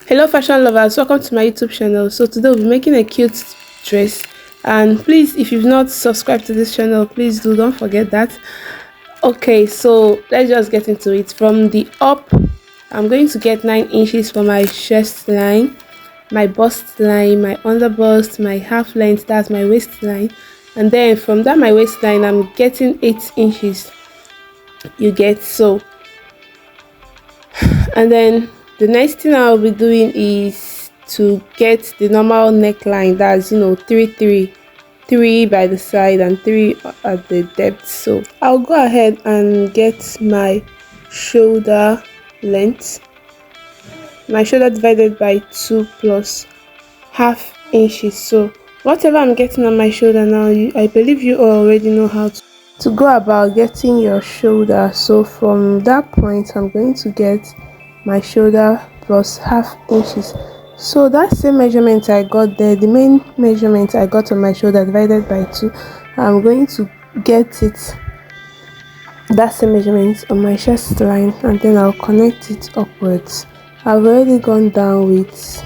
Hello fashion lovers, welcome to my YouTube channel. So today we'll be making a cute dress, and please, if you've not subscribed to this channel, please don't forget that. Okay, so let's just get into it. From the up, I'm going to get 9 inches for my chest line, my bust line, my under bust, my half length, that's my waistline, and then from that my waistline I'm getting 8 inches, you get. So and then the next thing I'll be doing is to get the normal neckline, that's 3 by the side and 3 at the depth. So I'll go ahead and get my shoulder length, my shoulder divided by 2 plus half inches. So whatever I'm getting on my shoulder now, I believe you already know how to go about getting your shoulder. So from that point I'm going to get my shoulder plus half inches. So that same measurement I got there, the main measurement I got on my shoulder divided by 2, I'm going to get it, that same measurement, on my chest line, and then I'll connect it upwards. I've already gone down with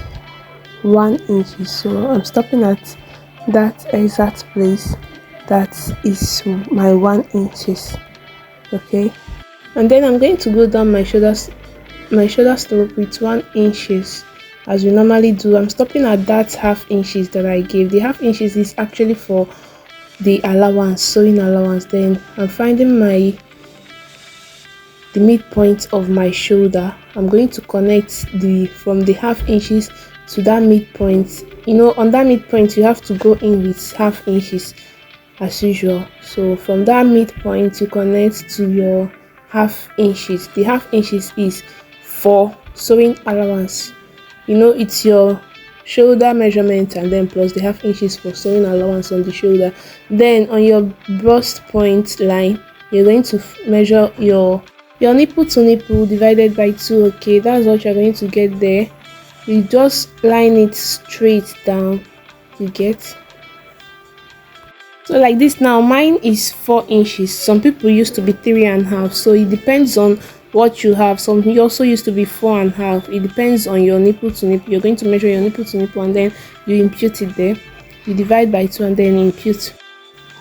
1 inch, so I'm stopping at that exact place. That is my 1 inches. Okay, and then I'm going to go down my shoulder slope with 1 inches as we normally do. I'm stopping at that half inches that I gave. The half inches is actually for the allowance, sewing allowance. Then I'm finding the midpoint of my shoulder. I'm going to connect from the half inches to that midpoint. On that midpoint you have to go in with half inches as usual. So from that midpoint you connect to your half inches. The half inches is for sewing allowance. It's your shoulder measurement and then plus the half inches for sewing allowance on the shoulder. Then on your bust point line you're going to measure your nipple to nipple divided by 2. Okay, that's what you're going to get there. You just line it straight down, you get. So like this now, mine is 4 inches. Some people used to be 3.5, so it depends on what you have. Some also used to be 4.5. It depends on your nipple to nipple. You're going to measure your nipple to nipple and then you impute it there. You divide by 2 and then impute.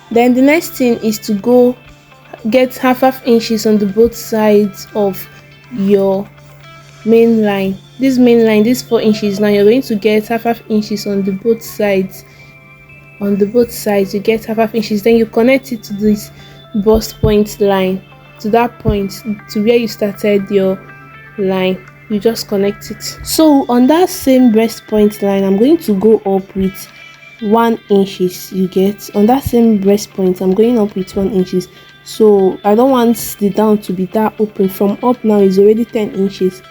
Then the next thing is to go get half inches on the both sides of your main line. This main line, this 4 inches, now you're going to get half inches on the both sides. On the both sides you get half inches. Then you connect it to this bust point line, to that point, to where you started your line. You just connect it. So on that same breast point line I'm going to go up with 1 inches, you get. On that same breast point I'm going up with 1 inches. So I don't want the down to be that open. From up now is already 10 inches,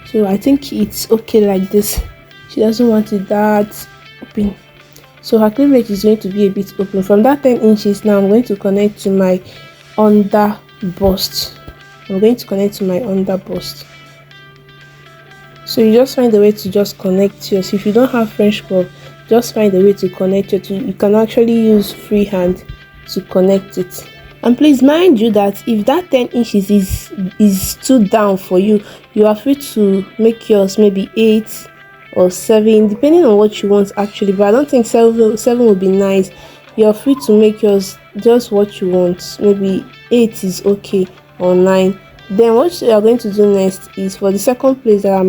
so I think it's okay like this. She doesn't want it that open, so her cleavage is going to be a bit open. From that 10 inches now I'm going to connect to my under bust. I'm going to connect to my under bust. So you just find a way to just connect yours. If you don't have French curve, just find a way to connect it. You can actually use free hand to connect it. And please mind you that if that 10 inches is too down for you, you are free to make yours maybe 8 or 7, depending on what you want actually. But I don't think 7 would be nice. You're free to make yours just what you want. Maybe 8 is okay, or 9. Then what you are going to do next is, for the second place that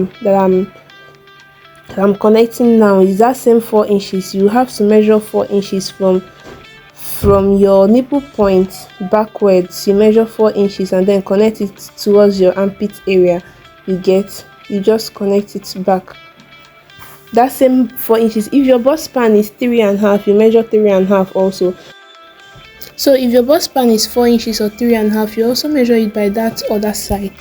I'm connecting now, is that same 4 inches. You have to measure 4 inches from your nipple point backwards. You measure 4 inches and then connect it towards your armpit area, you get. You just connect it back, that same 4 inches. If your bust span is 3.5, you measure 3.5 also. So if your bust span is 4 inches or 3.5, you also measure it by that other side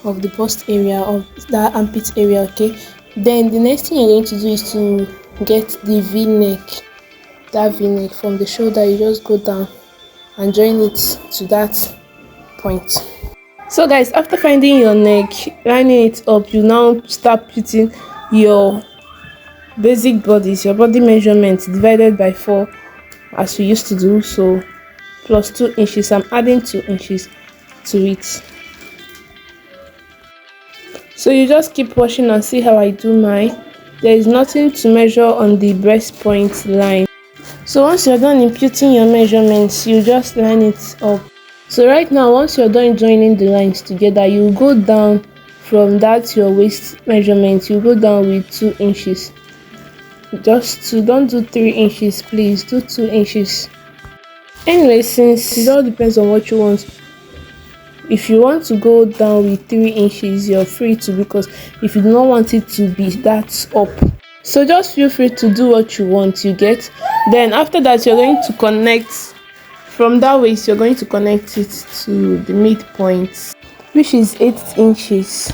of the bust area, of that armpit area. Okay, then the next thing you're going to do is to get the v-neck. That v-neck from the shoulder, you just go down and join it to that point. So guys, after finding your neck, lining it up, you now start putting your basic bodies, your body measurement divided by 4 as we used to do. So plus 2 inches, I'm adding 2 inches to it. So you just keep watching and see how I do mine. There is nothing to measure on the breast point line. So once you're done imputing your measurements, you just line it up. So right now, once you're done joining the lines together, you go down from that your waist measurement, you go down with 2 inches. Just 2, don't do 3 inches, please, do 2 inches. Anyway, since it all depends on what you want. If you want to go down with 3 inches, you're free to, because if you do not want it to be that up, so just feel free to do what you want, you get. Then after that, you're going to connect from that waist, you're going to connect it to the midpoint, which is 8 inches.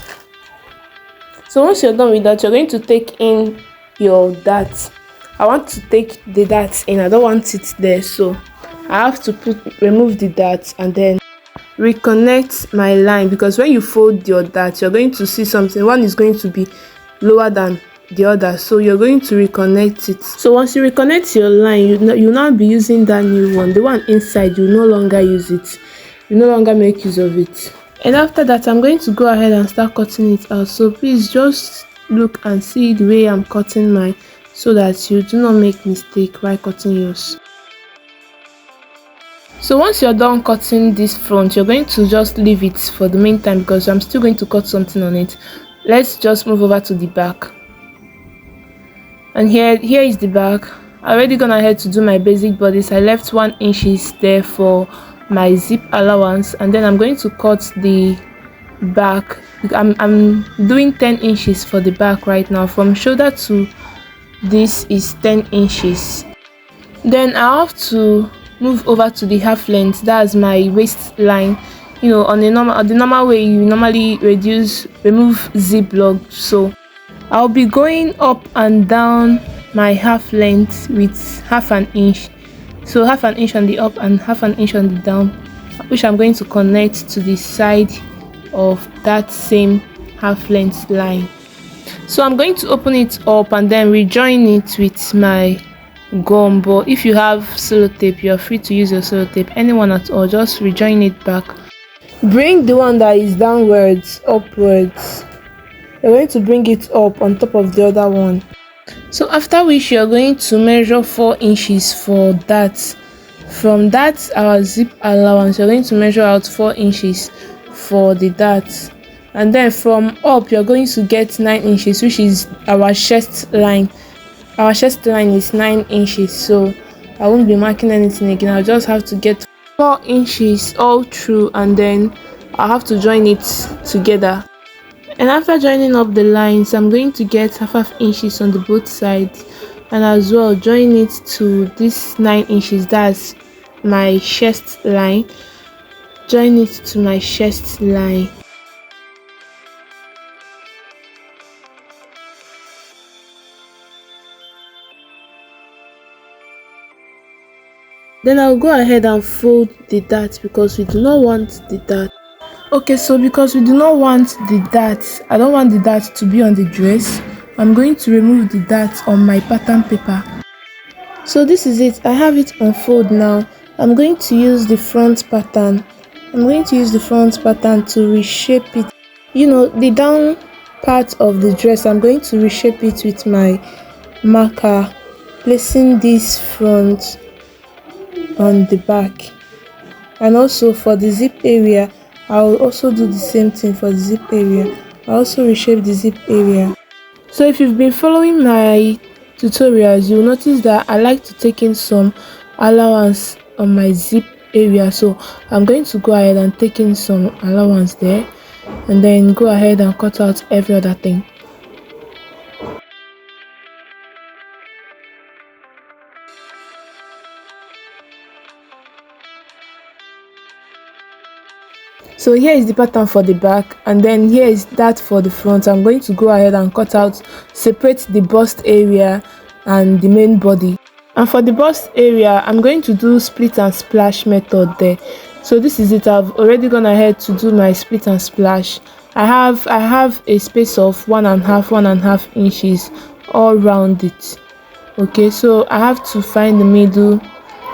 So once you're done with that, you're going to take in your dart. I want to take the dart in, I don't want it there, so I have to remove the dart and then reconnect my line, because when you fold your dart, you're going to see something. One is going to be lower than the other, so you're going to reconnect it. So once you reconnect your line, you now be using that new one. The one inside, you no longer use it, you no longer make use of it. And after that, I'm going to go ahead and start cutting it out. So please just look and see the way I'm cutting mine, so that you do not make mistake while cutting yours. So once you're done cutting this front, you're going to just leave it for the meantime, because I'm still going to cut something on it. Let's just move over to the back. And here is the back. I already gone ahead to do my basic bodice. I left 1 inches there for my zip allowance, and then I'm going to cut the back. I'm doing 10 inches for the back right now. From shoulder to this is 10 inches. Then I have to move over to the half length. That's my waistline. You know, on the normal way you normally remove zip lock. So I'll be going up and down my half length with half an inch. So half an inch on the up and half an inch on the down, which I'm going to connect to the side of that same half length line. So I'm going to open it up and then rejoin it with my gum. But if you have sellotape, you're free to use your sellotape, anyone at all. Just rejoin it back. Bring the one that is downwards upwards. You're going to bring it up on top of the other one. So after which you're going to measure 4 inches for that. From that our zip allowance, you're going to measure out 4 inches for the dart, and then from up you're going to get 9 inches, which is our chest line. Our chest line is 9 inches, so I won't be marking anything again. I'll just have to get 4 inches all through, and then I'll have to join it together. And after joining up the lines, I'm going to get half inches on the both sides, and as well join it to this 9 inches. That's my chest line. Join it to my chest line. Then I'll go ahead and fold the dart, because we do not want the dart. Okay, so because we do not want the dart, I don't want the dart to be on the dress, I'm going to remove the dart on my pattern paper. So this is it. I have it on fold now. I'm going to use the front pattern. I'm going to use the front pattern to reshape it. You know, the down part of the dress, I'm going to reshape it with my marker, placing this front on the back. And also for the zip area, I'll also do the same thing. For the zip area, I'll also reshape the zip area. So if you've been following my tutorials, you'll notice that I like to take in some allowance on my zip area. So I'm going to go ahead and take in some allowance there, and then go ahead and cut out every other thing. So here is the pattern for the back, and then here is that for the front. I'm going to go ahead and cut out, separate the bust area and the main body. And for the bust area, I'm going to do split and splash method there. So this is it. I've already gone ahead to do my split and splash. I have a space of 1.5 inches all round it. Okay, so I have to find the middle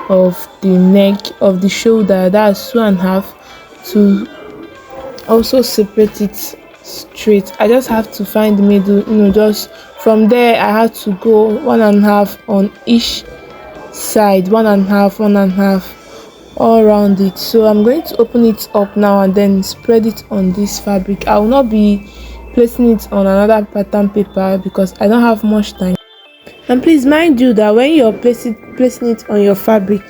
of the neck of the shoulder, that's 2.5, to also separate it straight. I just have to find the middle, just from there I have to go 1.5 on each side, 1.5, 1.5 all around it. So I'm going to open it up now and then spread it on this fabric. I will not be placing it on another pattern paper because I don't have much time. And please mind you that when you're placing it on your fabric,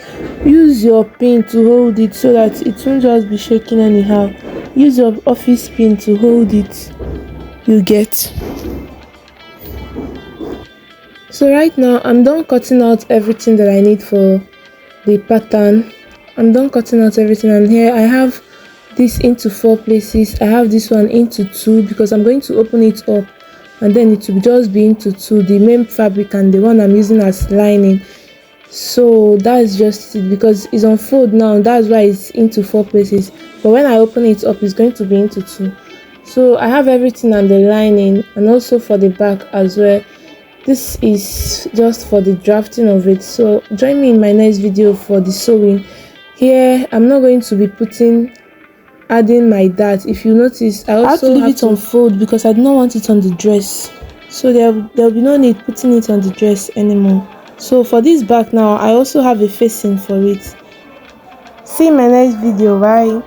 use your pin to hold it so that it won't just be shaking anyhow. Use your office pin to hold it, you get. So right now I'm done cutting out everything that I need for the pattern. I'm done cutting out everything, and here I have this into 4 places. I have this one into 2 because I'm going to open it up and then it will just be into 2, the main fabric and the one I'm using as lining. So that's just it, because it's on fold now, that's why it's into 4 places, but when I open it up it's going to be into 2. So I have everything on the lining and also for the back as well. This is just for the drafting of it, so join me in my next video for the sewing. Here I'm not going to be adding my dart. If you notice, I also have to leave it on fold because I do not want it on the dress, so there'll be no need putting it on the dress anymore. So for this back now, I also have a facing for it. See you in my next video. Bye.